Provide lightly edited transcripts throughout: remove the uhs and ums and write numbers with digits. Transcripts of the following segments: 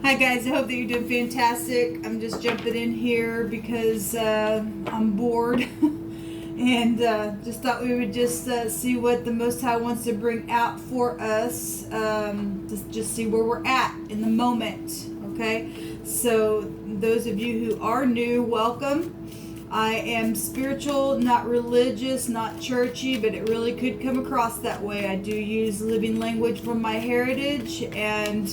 Hi guys, I hope that you're doing fantastic. I'm just jumping in here because I'm bored and just thought we would just see what the Most High wants to bring out for us. Just see where we're at in the moment, okay? So those of you who are new, welcome. I am spiritual, not religious, not churchy, but it really could come across that way. I do use living language from my heritage, and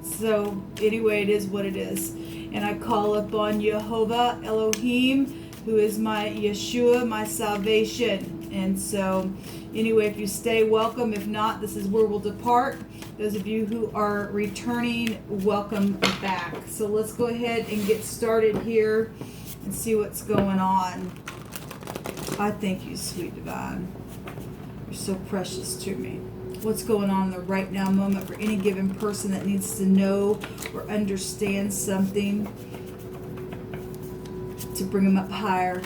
so anyway, it is what it is. And I call upon Jehovah Elohim, who is my Yeshua, my salvation. And so anyway, if you stay, welcome. If not, this is where we'll depart. Those of you who are returning, welcome back. So let's go ahead and get started here and see what's going on. I thank you, sweet divine. You're so precious to me. What's going on in the right now moment for any given person that needs to know or understand something to bring them up higher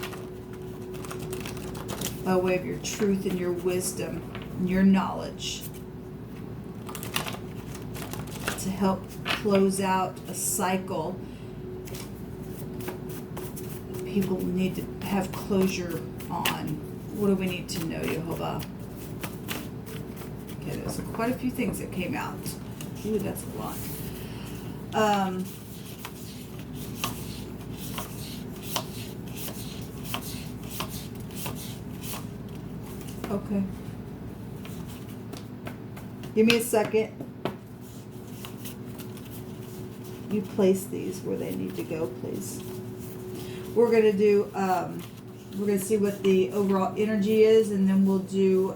by way of your truth and your wisdom and your knowledge to help close out a cycle people need to have closure on. What do we need to know, Jehovah? Okay, there's quite a few things that came out. Ooh, that's a lot. Okay. Give me a second. You place these where they need to go, please. We're going to do, we're going to see what the overall energy is, and then we'll do,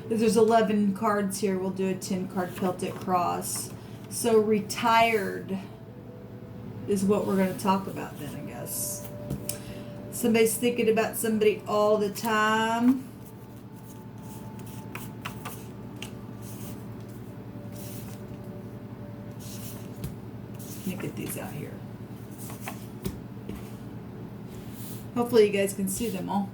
if there's 11 cards here, we'll do a 10 card Celtic cross. So retired is what we're going to talk about then, I guess. Somebody's thinking about somebody all the time. Let me get these out here. Hopefully you guys can see them all.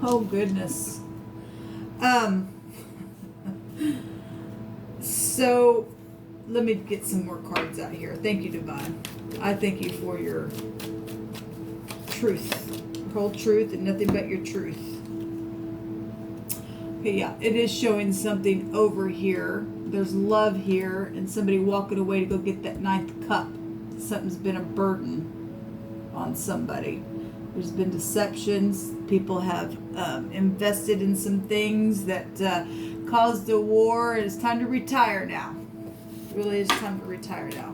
Oh goodness. So let me get some more cards out here. Thank you, Divine. I thank you for your truth, your whole truth and nothing but your truth. Okay, yeah, it is showing something over here. There's love here and somebody walking away to go get that 9th cup. Something's been a burden on somebody. There's been deceptions. People have invested in some things that caused a war. It's time to retire now. It really is time to retire now.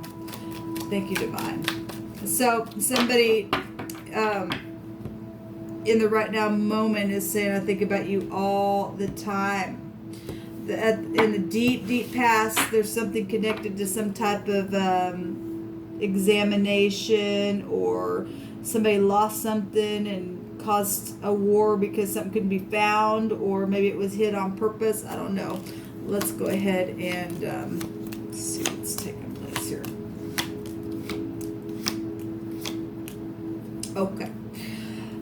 Thank you, Divine. So somebody in the right now moment is saying, I think about you all the time. In the deep, deep past, there's something connected to some type of examination, or somebody lost something and caused a war because something couldn't be found, or maybe it was hid on purpose. I don't know. Let's go ahead and see what's taking place here. Okay.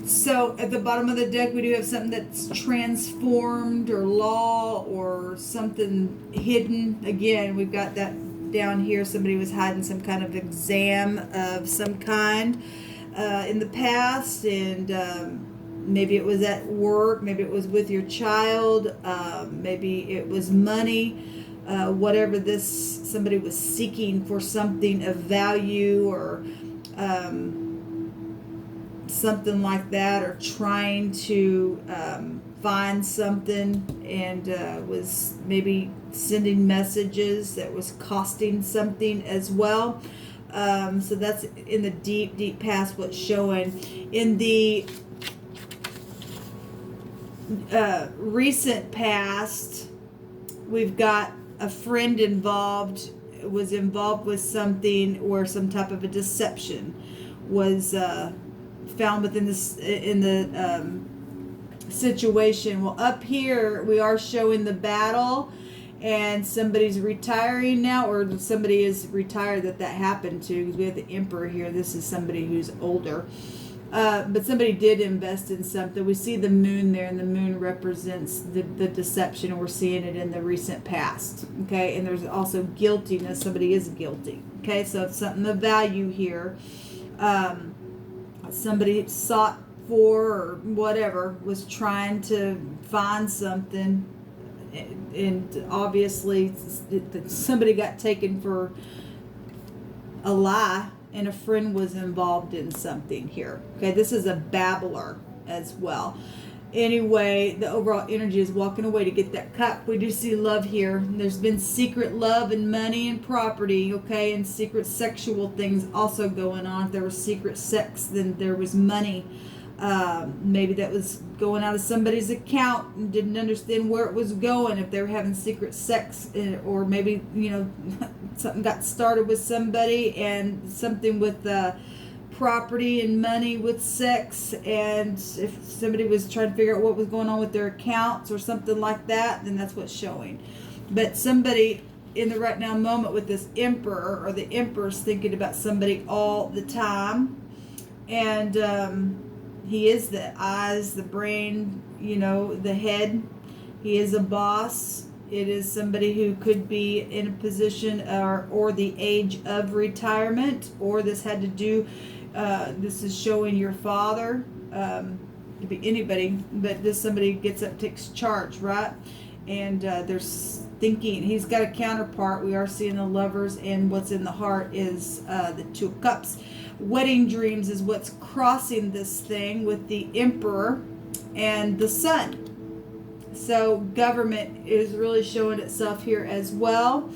So at the bottom of the deck, we do have something that's transformed, or law, or something hidden. Again, we've got that down here. Somebody was hiding some kind of exam of some kind in the past, and maybe it was at work, maybe it was with your child, maybe it was money, whatever this, somebody was seeking for something of value, or something like that, or trying to find something, and was maybe sending messages that was costing something as well. So that's in the deep, deep past what's showing. In the recent past, we've got a friend involved, was involved with something where some type of a deception was found within this, in the situation. Well, up here we are showing the battle, and somebody's retiring now, or somebody is retired that happened to, because we have the Emperor here. This is somebody who's older. But somebody did invest in something. We see the moon there, and the moon represents the deception, and we're seeing it in the recent past. Okay, and there's also guiltiness. Somebody is guilty. Okay, so it's something of value here. Somebody sought for, or whatever, was trying to find something, and obviously somebody got taken for a lie, and a friend was involved in something here. Okay, this is a babbler as well. Anyway, the overall energy is walking away to get that cup. We do see love here. There's been secret love and money and property, okay, and secret sexual things also going on. If there was secret sex, then there was money. Maybe that was going out of somebody's account and didn't understand where it was going, if they were having secret sex, or maybe, something got started with somebody, and something with property and money with sex, and if somebody was trying to figure out what was going on with their accounts or something like that, then that's what's showing. But somebody in the right now moment with this emperor, or the emperor's thinking about somebody all the time, and he is the eyes, the brain, the head. He is a boss. It is somebody who could be in a position or the age of retirement, or this had to do, this is showing your father. Could be anybody, but this somebody gets up, takes charge, right? And there's thinking. He's got a counterpart. We are seeing the lovers, and what's in the heart is the Two of Cups. Wedding dreams is what's crossing this thing with the emperor and the sun. So government is really showing itself here as well.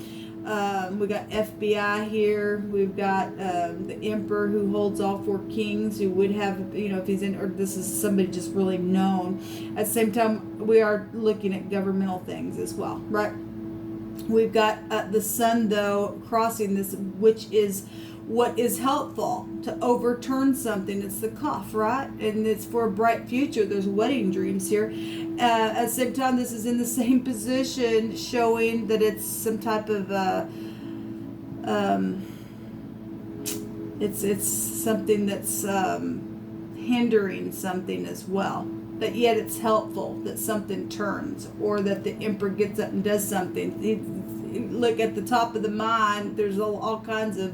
We got FBI here. We've got the emperor who holds all four kings, who would have, if he's in, or this is somebody just really known. At the same time, we are looking at governmental things as well, right? We've got the sun, though, crossing this, which is what is helpful to overturn something. It's the cuff, right? And it's for a bright future. There's wedding dreams here. At the same time, this is in the same position, showing that it's some type of it's something that's hindering something as well. But yet it's helpful that something turns, or that the emperor gets up and does something. Look at the top of the mind. There's all kinds of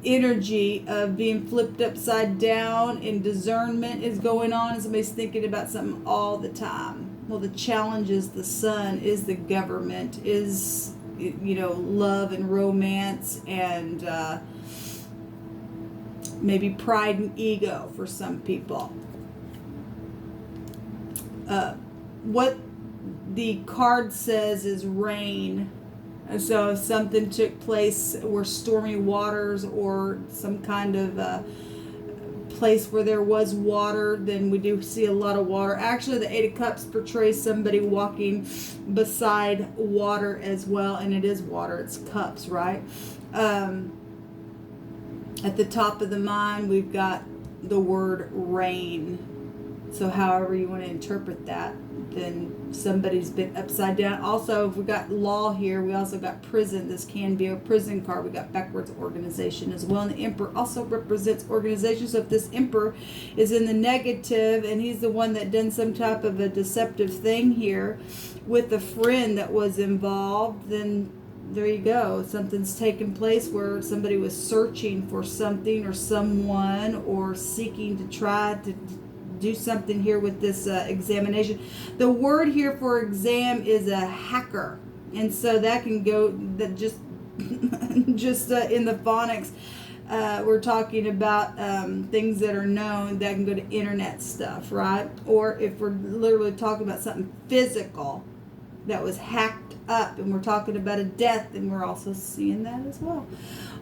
energy of being flipped upside down, and discernment is going on, and somebody's thinking about something all the time. Well, the challenge is the sun, is the government, is love and romance, and maybe pride and ego for some people. What the card says is rain. And so if something took place where stormy waters, or some kind of place where there was water, then we do see a lot of water. Actually, the Eight of Cups portrays somebody walking beside water as well, and it is water, it's cups, right? At the top of the mind, we've got the word rain. So however you want to interpret that, then somebody's been upside down. Also, if we got law here, we also got prison. This can be a prison card. We got backwards organization as well. And the emperor also represents organization. So if this emperor is in the negative, and he's the one that done some type of a deceptive thing here with a friend that was involved, then there you go. Something's taken place where somebody was searching for something or someone, or seeking to try to do something here with this examination. The word here for exam is a hacker, and so that can go that just in the phonics, we're talking about things that are known that can go to internet stuff, right? Or if we're literally talking about something physical that was hacked up, and we're talking about a death, and we're also seeing that as well.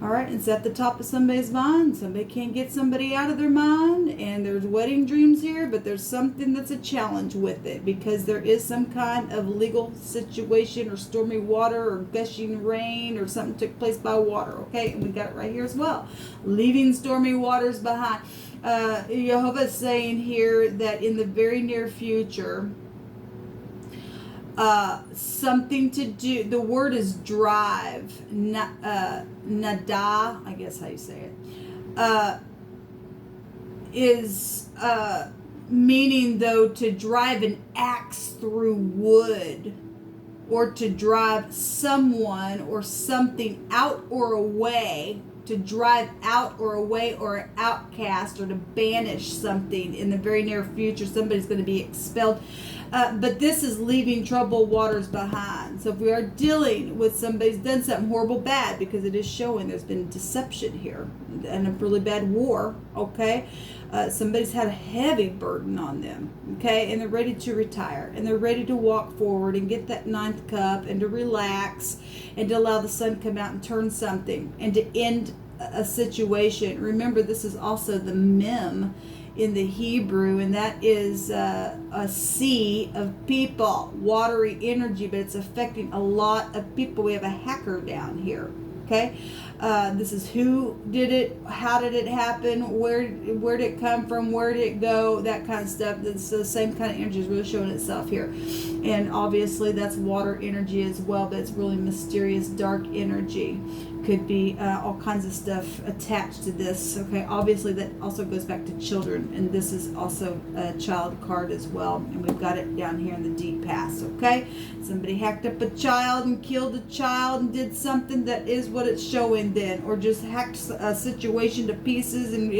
All right, it's at the top of somebody's mind. Somebody can't get somebody out of their mind, and there's wedding dreams here, but there's something that's a challenge with it, because there is some kind of legal situation, or stormy water, or gushing rain, or something took place by water. Okay, and we got it right here as well, leaving stormy waters behind. Jehovah's saying here that in the very near future, something to do. The word is drive. Nada, I guess how you say it. is meaning, though, to drive an axe through wood, or to drive someone or something out or away, to drive out or away, or an outcast, or to banish something in the very near future. Somebody's going to be expelled. But this is leaving troubled waters behind. So if we are dealing with somebody's done something horrible, bad, because it is showing there's been deception here and a really bad war, okay? Somebody's had a heavy burden on them, okay? And they're ready to retire, and they're ready to walk forward and get that ninth cup, and to relax, and to allow the sun come out and turn something, and to end a situation. Remember, this is also the mem in the Hebrew, and that is a sea of people, watery energy, but it's affecting a lot of people. We have a hacker down here, okay? This is who did it, how did it happen, where did it come from, where did it go, that kind of stuff. It's the same kind of energy is really showing itself here. And obviously that's water energy as well, but it's really mysterious, dark energy. Could be all kinds of stuff attached to this, okay? Obviously that also goes back to children, and this is also a child card as well, and we've got it down here in the deep past, okay? Somebody hacked up a child and killed a child and did something, that is what it's showing then, or just hacked a situation to pieces and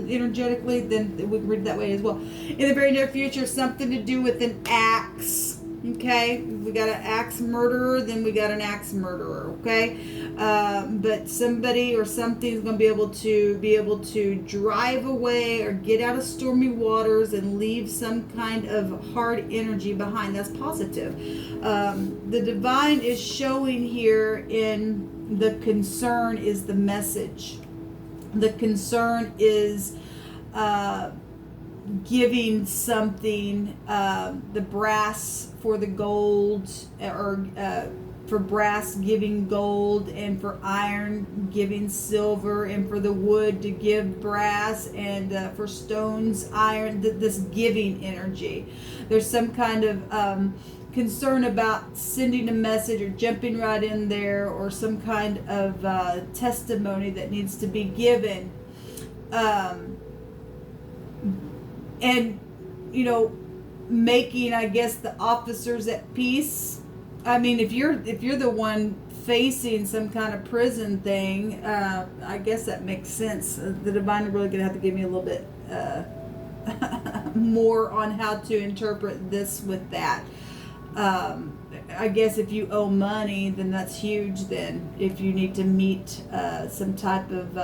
energetically, then we can read it that way as well. In the very near future, something to do with an axe. Okay, we got an axe murderer, then we got an axe murderer, okay? But somebody or something is going to be able to drive away or get out of stormy waters and leave some kind of hard energy behind. That's positive. The divine is showing here in the concern is the message. The concern is giving something, the brass for the gold, or for brass giving gold, and for iron giving silver, and for the wood to give brass, and for stones iron. This giving energy. There's some kind of concern about sending a message or jumping right in there, or some kind of testimony that needs to be given. And, you know, making, I guess, the officers at peace. I mean, if you're the one facing some kind of prison thing, I guess that makes sense. The divine are really going to have to give me a little bit more on how to interpret this with that. I guess if you owe money, then that's huge. Then if you need to meet some type of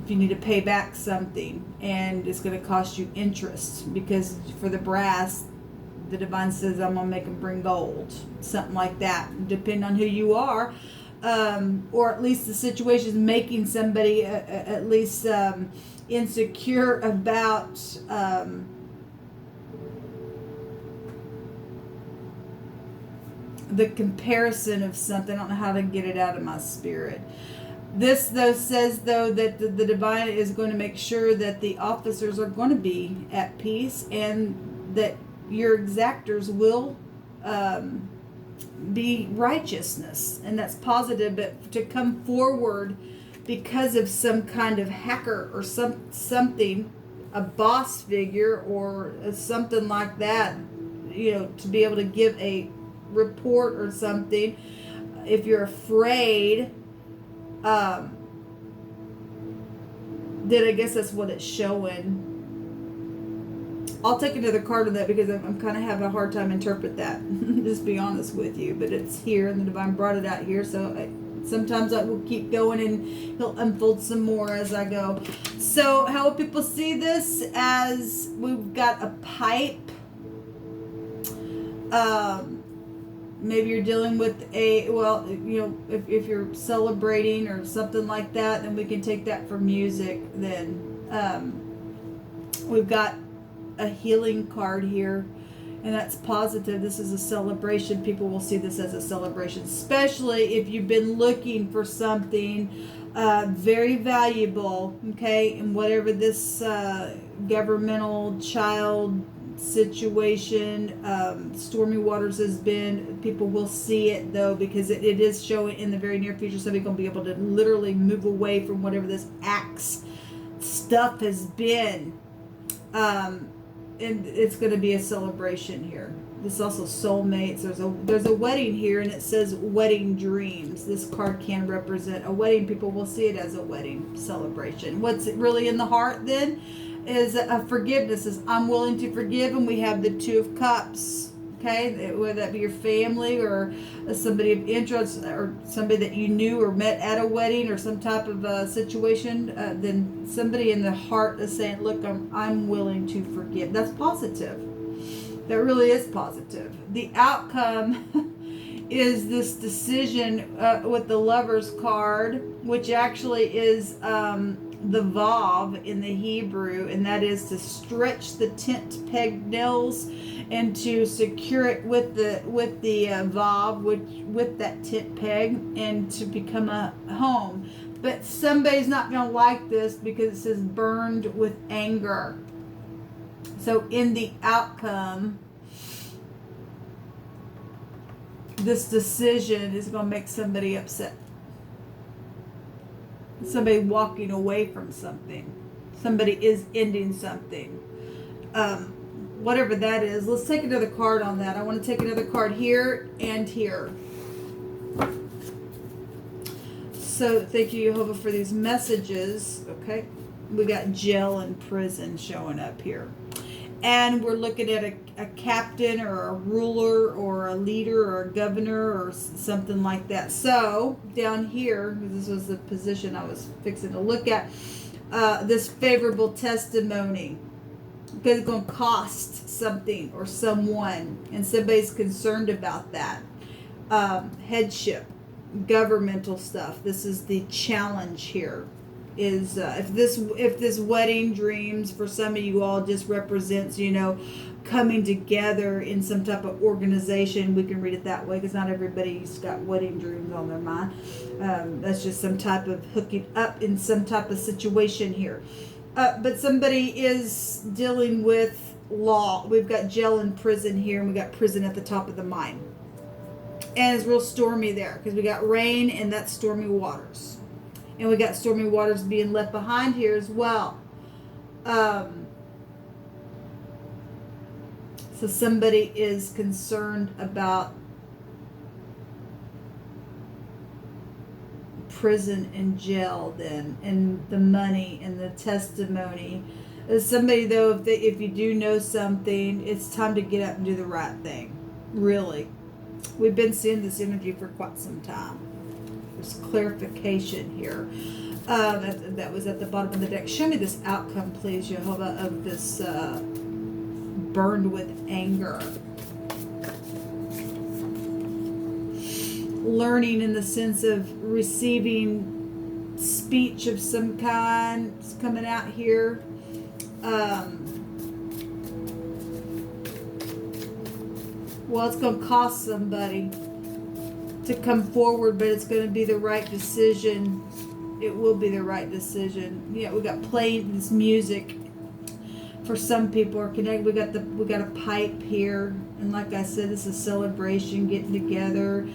if you need to pay back something, and it's going to cost you interest, because for the brass, the divine says, I'm going to make them bring gold, something like that, depending on who you are, or at least the situation is making somebody at least insecure about the comparison of something. I don't know how to get it out of my spirit. This, though, says, though, that the divine is going to make sure that the officers are going to be at peace, and that your exactors will be righteousness. And that's positive, but to come forward because of some kind of hacker or something, a boss figure or something like that, you know, to be able to give a report or something. If you're afraid, then I guess that's what it's showing. I'll take another card of that, because I'm kind of having a hard time interpret that. Just be honest with you, but it's here, and the divine brought it out here. So sometimes I will keep going, and he'll unfold some more as I go. So how will people see this? As we've got a pipe. Maybe you're dealing with a, well, you know, if you're celebrating or something like that, then we can take that for music. Then we've got a healing card here, and that's positive. This is a celebration. People will see this as a celebration, especially if you've been looking for something very valuable, okay, and whatever this governmental child situation, stormy waters has been. People will see it, though, because it is showing in the very near future somebody's going to be able to literally move away from whatever this axe stuff has been. And it's going to be a celebration here. This is also soulmates. There's a wedding here, and it says wedding dreams. This card can represent a wedding. People will see it as a wedding celebration. What's really in the heart then is a forgiveness. Is I'm willing to forgive, and we have the Two of Cups. Okay, whether that be your family or somebody of interest or somebody that you knew or met at a wedding or some type of situation, then somebody in the heart is saying, look, I'm willing to forgive. That's positive. That really is positive. The outcome is this decision with the Lover's card, which actually is the Vav in the Hebrew, and that is to stretch the tent peg nails and to secure it with the Vav, with that tent peg, and to become a home. But somebody's not going to like this because it says burned with anger. So in the outcome, this decision is going to make somebody upset. Somebody walking away from something. Somebody is ending something. Whatever that is. Let's take another card on that. I want to take another card here and here. So thank you, Jehovah, for these messages. Okay. We got jail and prison showing up here. And we're looking at a captain or a ruler or a leader or a governor or something like that. So down here, this was the position I was fixing to look at, this favorable testimony. Because it's going to cost something or someone, and somebody's concerned about that. Headship, governmental stuff. This is the challenge here. Is if this wedding dreams for some of you all just represents, coming together in some type of organization, we can read it that way because not everybody's got wedding dreams on their mind. That's just some type of hooking up in some type of situation here. But somebody is dealing with law. We've got jail and prison here, and we got prison at the top of the mine. And it's real stormy there because we got rain, and that's stormy waters. And we got stormy waters being left behind here as well. So somebody is concerned about prison and jail then, and the money and the testimony. As somebody though, if you do know something, it's time to get up and do the right thing. Really. We've been seeing this energy for quite some time. There's clarification here. That was at the bottom of the deck. Show me this outcome, please, Jehovah, of this burned with anger. Learning in the sense of receiving speech of some kind is coming out here. Well, it's going to cost somebody to come forward, but it's going to be the right decision. It will be the right decision. Yeah, we got playing this music. For some people are connected. We got a pipe here, and like I said, this is a celebration, getting together.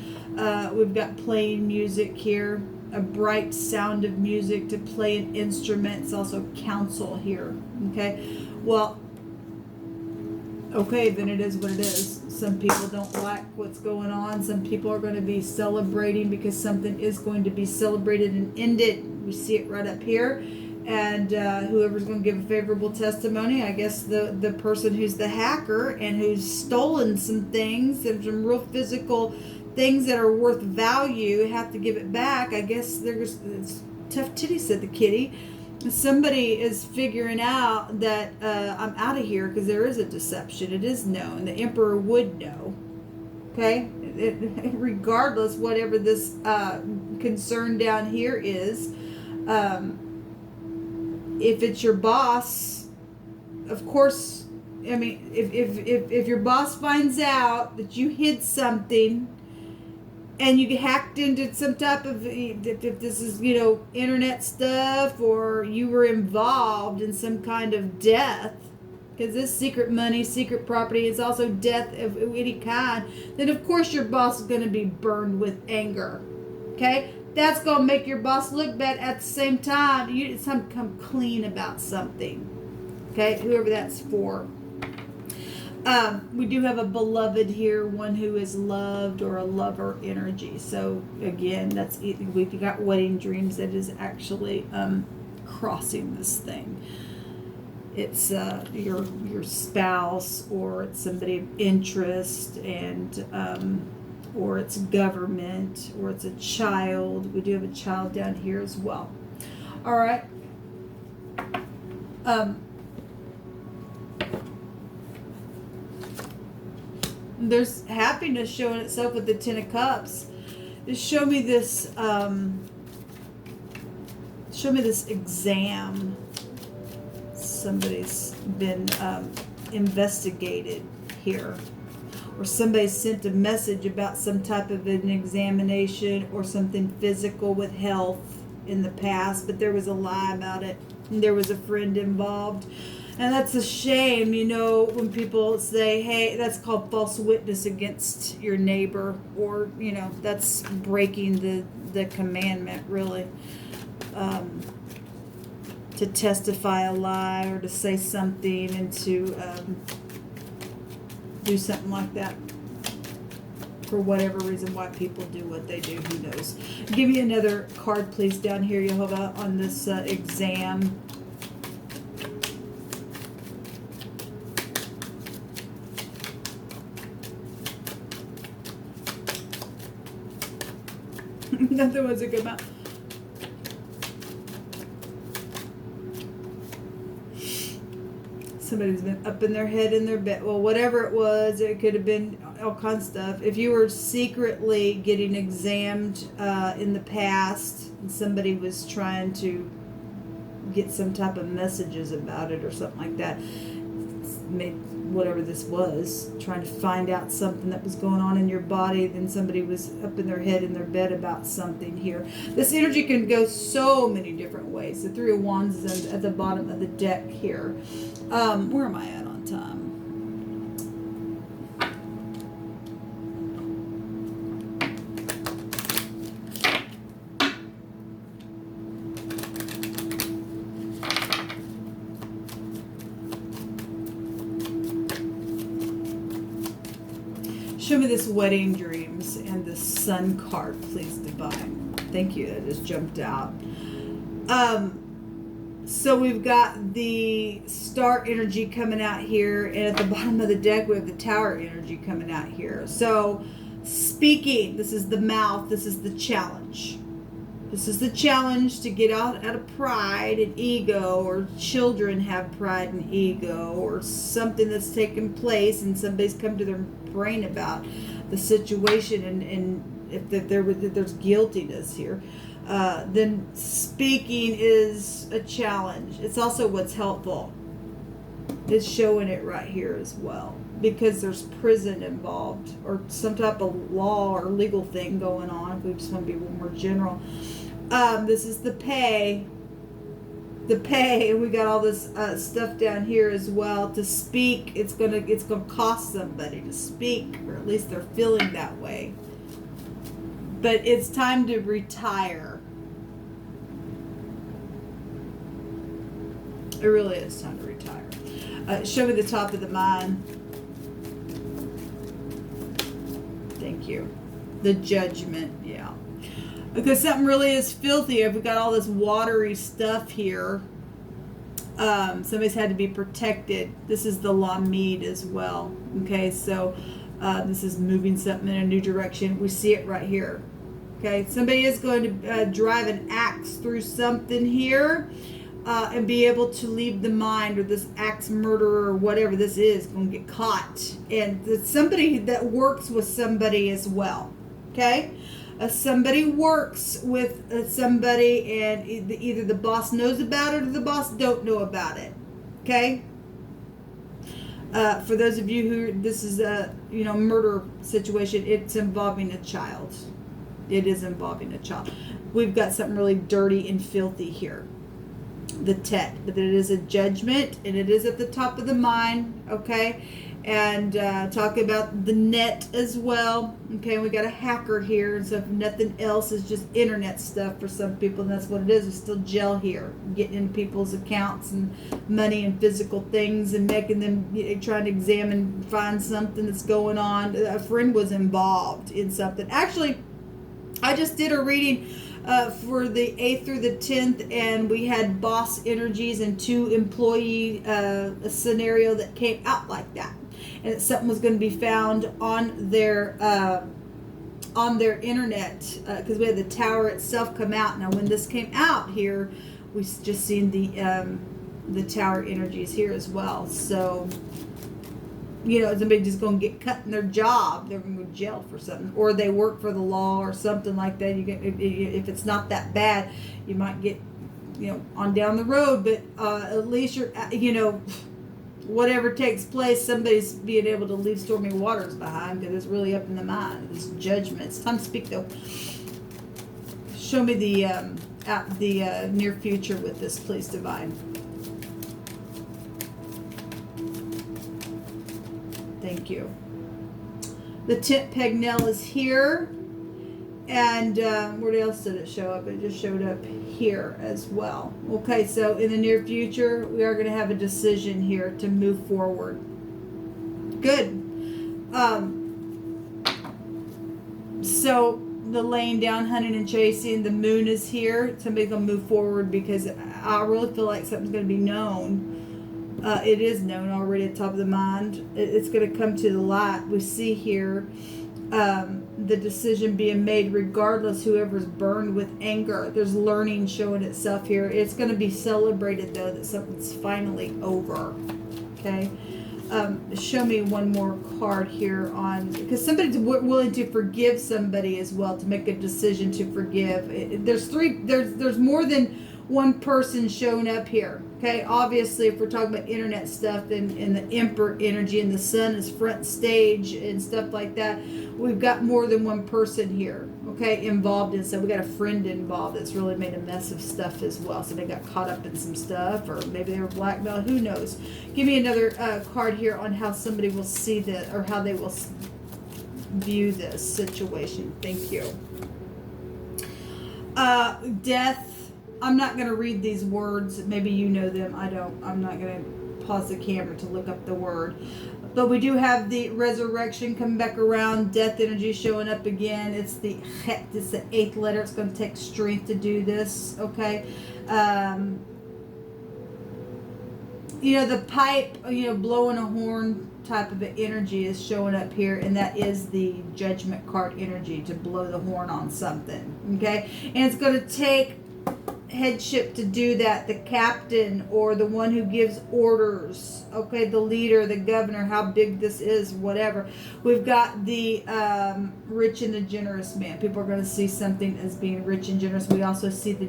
We've got playing music here, a bright sound of music to play an instrument. It's also counsel here. Okay, well, okay, then it is what it is. Some people don't like what's going on. Some people are going to be celebrating because something is going to be celebrated and ended. We see it right up here. And whoever's going to give a favorable testimony, I guess the person who's the hacker and who's stolen some things and some real physical things that are worth value have to give it back. I guess it's tough titty, said the kitty. Somebody is figuring out that I'm out of here because there is a deception. It is known. The emperor would know. Okay? Regardless, whatever this concern down here is, if it's your boss, of course, I mean, if your boss finds out that you hid something and you get hacked into some type of, if this is, internet stuff, or you were involved in some kind of death, because this secret money, secret property is also death of any kind, then of course your boss is going to be burned with anger. Okay? That's going to make your boss look bad. At the same time, it's time to come clean about something. Okay, whoever that's for. We do have a beloved here, one who is loved or a lover energy. So again, that's we've got wedding dreams that is actually crossing this thing. It's your spouse, or it's somebody of interest, and or it's government, or it's a child. We do have a child down here as well. All right. There's happiness showing itself with the Ten of Cups. Just show me this exam. Somebody's been investigated here, or somebody sent a message about some type of an examination or something physical with health in the past, but there was a lie about it, and there was a friend involved. And that's a shame, you know, when people say, hey, that's called false witness against your neighbor, or, you know, that's breaking the commandment, really. To testify a lie, or to say something, and to do something like that. For whatever reason, why people do what they do, who knows. Give me another card, please, down here, Jehovah, on this exam. Nothing was a good amount. Somebody's been up in their head in their bed. Well, whatever it was, it could have been all kinds of stuff. If you were secretly getting examined in the past, and somebody was trying to get some type of messages about it or something like that, whatever this was, trying to find out something that was going on in your body, then somebody was up in their head in their bed about something here. This energy can go so many different ways. The Three of Wands is at the bottom of the deck here. Where am I at on time? Show me this wedding dreams and the Sun card, please, Divine. Thank you. That just jumped out. So we've got the Star energy coming out here, and at the bottom of the deck we have the Tower energy coming out here. So speaking, this is the mouth, this is the challenge. This is the challenge to get out of pride and ego, or children have pride and ego, or something that's taken place and somebody's come to their brain about the situation, and if there's guiltiness here. Then speaking is a challenge. It's also what's helpful. It's showing it right here as well, because there's prison involved, or some type of law or legal thing going on, if we just want to be a little more general. This is the pay. We got all this stuff down here as well. To speak, it's gonna cost somebody to speak, or at least they're feeling that way. But it's time to retire. It really is time to retire. Show me the top of the mind. Thank you. The Judgment, yeah. Because something really is filthy. If we got all this watery stuff here, somebody's had to be protected. This is the Lamid as well. Okay, so this is moving something in a new direction. We see it right here. Okay, somebody is going to drive an axe through something here. And be able to leave the mind, or this axe murderer or whatever this is going to get caught. And it's somebody that works with somebody as well. Okay? Somebody works with somebody, and either the boss knows about it or the boss don't know about it. Okay? For those of you who, this is a murder situation, it's involving a child. It is involving a child. We've got something really dirty and filthy here. The Tet, but it is a judgment, and it is at the top of the mind, okay? and talk about the net as well. Okay, we got a hacker here, and so if nothing else is just internet stuff for some people, and that's what it is. We still gel here, getting into people's accounts and money and physical things, and making them trying to examine, find something that's going on. A friend was involved in something. Actually, I just did a reading for the 8th through the 10th, and we had boss energies and 2 employee a scenario that came out like that, and that something was going to be found on their internet, because we had the tower itself come out. Now when this came out here, we just seen the tower energies here as well. So somebody just going to get cut in their job, they're going to go to jail for something, or they work for the law or something like that. You get, if it's not that bad, you might get on down the road, but at least you're whatever takes place, somebody's being able to leave stormy waters behind, because it's really up in the mind. It's judgment. It's time to speak though. Show me the near future with this, please, Divine. Thank you. The tent peg nail is here, and where else did it show up? It just showed up here as well. Okay, so in the near future, we are going to have a decision here to move forward. Good. So the laying down, hunting and chasing, the moon is here. Somebody's going to move forward, because I really feel like something's going to be known. It is known already at the top of the mind. It's going to come to the light. We see here the decision being made regardless, whoever's burned with anger. There's learning showing itself here. It's going to be celebrated, though, that something's finally over. Okay. Show me one more card here on, because somebody's willing to forgive somebody as well, to make a decision to forgive. There's more than one person showing up here. Okay, obviously, if we're talking about internet stuff and the Emperor energy, and the sun is front stage and stuff like that, we've got more than one person here, okay, involved in stuff. We got a friend involved that's really made a mess of stuff as well. So they got caught up in some stuff, or maybe they were blackmailed. Who knows? Give me another card here on how somebody will see this, or how they will view this situation. Thank you. Death. I'm not going to read these words. Maybe you know them. I don't. I'm not going to pause the camera to look up the word. But we do have the resurrection coming back around. Death energy showing up again. It's the het. It's the 8th letter. It's going to take strength to do this. Okay. The pipe, blowing a horn type of energy is showing up here, and that is the judgment card energy, to blow the horn on something. Okay. And it's going to take headship to do that. The captain, or the one who gives orders, okay, the leader, the governor, how big this is, whatever. We've got the rich and the generous man. People are going to see something as being rich and generous. We also see the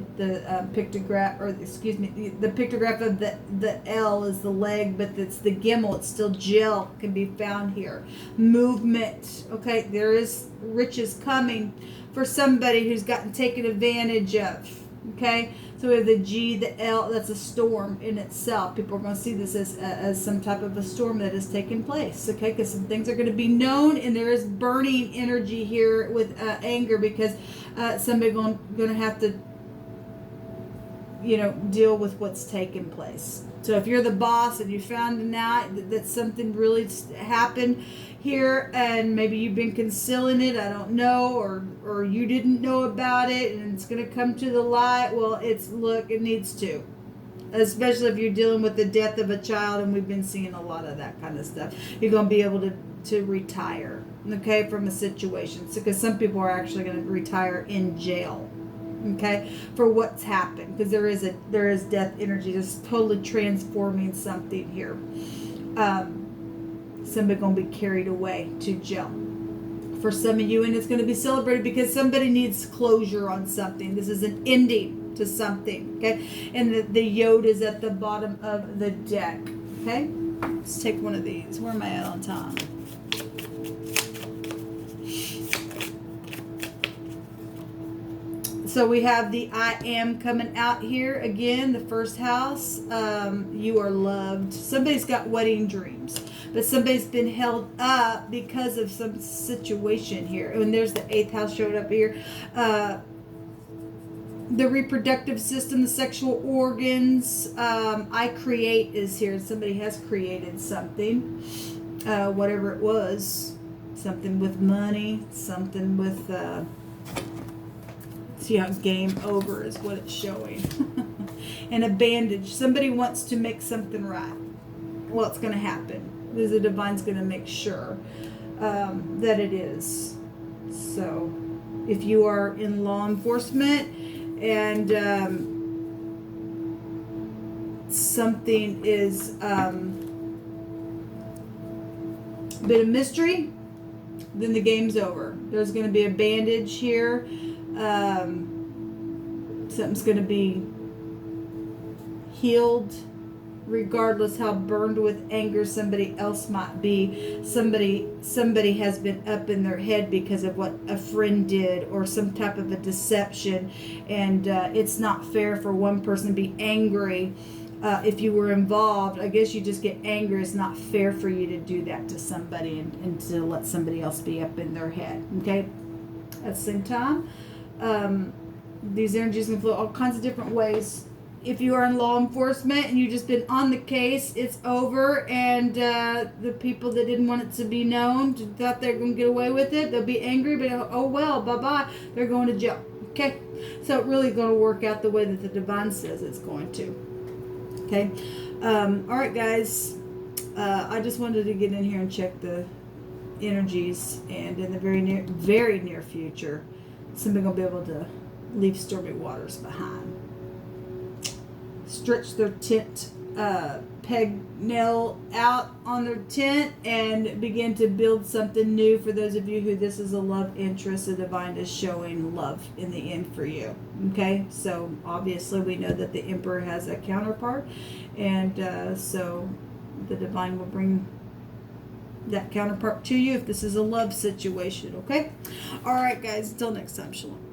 pictograph, or excuse me, the pictograph of the L is the leg, but it's the gimel. It's still gel, can be found here. Movement, okay, there is riches coming for somebody who's gotten taken advantage of. Okay, so we have the G, the L. That's a storm in itself. People are going to see this as some type of a storm that is taking place. Okay, because some things are going to be known, and there is burning energy here with anger, because somebody going to have to, deal with what's taking place. So if you're the boss and you found out that something really happened here, and maybe you've been concealing it, I don't know, or you didn't know about it, and it's going to come to the light, well, it needs to. Especially if you're dealing with the death of a child, and we've been seeing a lot of that kind of stuff. You're going to be able to retire, okay, from a situation. Because some people are actually going to retire in jail, okay, for what's happened, because there is death energy just totally transforming something here. Somebody going to be carried away to jail for some of you, and it's going to be celebrated because somebody needs closure on something. This is an ending to something, okay, and the yod is at the bottom of the deck. Okay, let's take one of these. Where am I at on time? So we have the I am coming out here again, the first house. You are loved. Somebody's got wedding dreams. but somebody's been held up because of some situation here. And there's the 8th house showed up here. The reproductive system, the sexual organs, I create is here. Somebody has created something, whatever it was, something with money, something with, see how game over is what it's showing. And a bandage. Somebody wants to make something right. Well, it's going to happen. The divine's going to make sure that it is. So, if you are in law enforcement and something is bit of mystery, then the game's over. There's going to be a bandage here. Something's going to be healed, regardless how burned with anger somebody else might be. Somebody has been up in their head because of what a friend did or some type of a deception, and it's not fair for one person to be angry. If you were involved, I guess you just get angry. It's not fair for you to do that to somebody and to let somebody else be up in their head. Okay? At the same time, these energies can flow all kinds of different ways. If you are in law enforcement and you've just been on the case, it's over, and the people that didn't want it to be known thought they're going to get away with it. They'll be angry, but oh well, bye-bye. They're going to jail. Okay? So it really going to work out the way that the divine says it's going to. Okay? All right, guys. I just wanted to get in here and check the energies, and in the very near future, somebody's going to be able to leave stormy waters behind. Stretch their tent peg nail out on their tent and begin to build something new. For those of you who this is a love interest, the divine is showing love in the end for you. Okay, so obviously we know that the Emperor has a counterpart, and so the divine will bring that counterpart to you if this is a love situation. Okay, all right, guys, until next time, shalom.